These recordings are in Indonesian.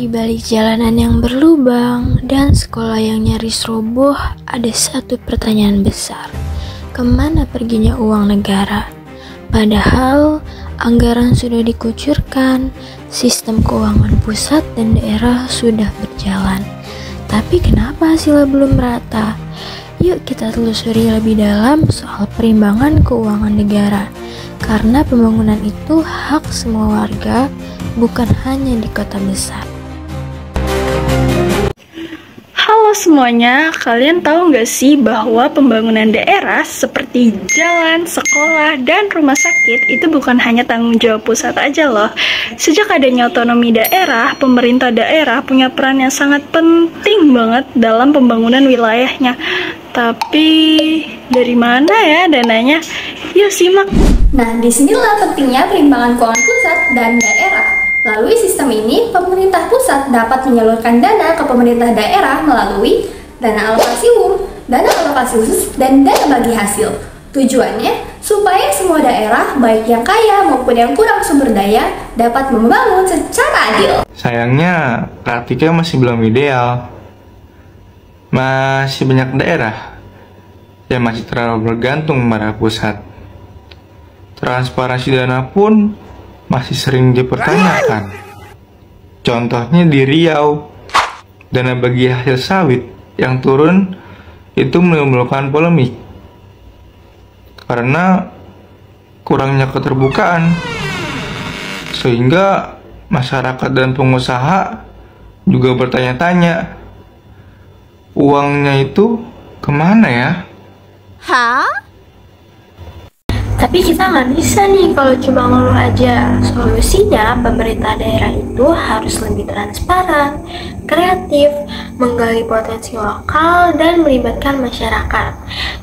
Di balik jalanan yang berlubang dan sekolah yang nyaris roboh, ada satu pertanyaan besar. Kemana perginya uang negara? Padahal anggaran sudah dikucurkan, sistem keuangan pusat dan daerah sudah berjalan. Tapi kenapa hasilnya belum merata? Yuk kita telusuri lebih dalam soal perimbangan keuangan negara. Karena pembangunan itu hak semua warga, bukan hanya di kota besar. Halo semuanya, kalian tahu nggak sih bahwa pembangunan daerah seperti jalan, sekolah, dan rumah sakit itu bukan hanya tanggung jawab pusat aja loh. Sejak adanya otonomi daerah, pemerintah daerah punya peran yang sangat penting banget dalam pembangunan wilayahnya. Tapi dari mana ya dananya? Yuk simak. Nah, disinilah pentingnya perimbangan keuangan pusat dan daerah. Melalui sistem ini, pemerintah pusat dapat menyalurkan dana ke pemerintah daerah melalui dana alokasi umum, dana alokasi khusus, dan dana bagi hasil. Tujuannya supaya semua daerah, baik yang kaya maupun yang kurang sumber daya, dapat membangun secara adil. Sayangnya, praktiknya masih belum ideal. Masih banyak daerah yang masih terlalu bergantung pada pusat. Transparansi dana pun masih sering dipertanyakan. Contohnya di Riau, dana bagi hasil sawit yang turun itu menimbulkan polemik karena kurangnya keterbukaan, sehingga masyarakat dan pengusaha juga bertanya-tanya, uangnya itu kemana ya? Tapi kita nggak bisa nih kalau cuma ngeluh aja. Solusinya, pemerintah daerah itu harus lebih transparan, kreatif, menggali potensi lokal, dan melibatkan masyarakat.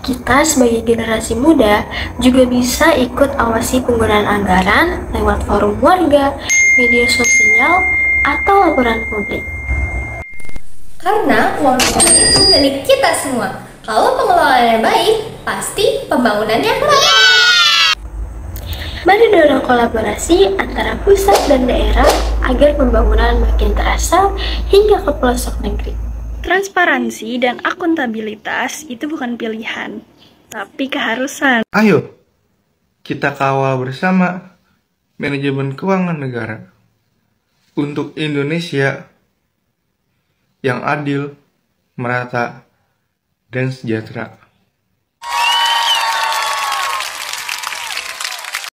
Kita sebagai generasi muda juga bisa ikut awasi penggunaan anggaran lewat forum warga, media sosial, atau laporan publik. Karena uang negara itu milik kita semua. Kalau pengelolaannya baik, pasti pembangunannya merata. Mari dorong kolaborasi antara pusat dan daerah agar pembangunan makin terasa hingga ke pelosok negeri. Transparansi dan akuntabilitas itu bukan pilihan, tapi keharusan. Ayo, kita kawal bersama manajemen keuangan negara untuk Indonesia yang adil, merata, dan sejahtera.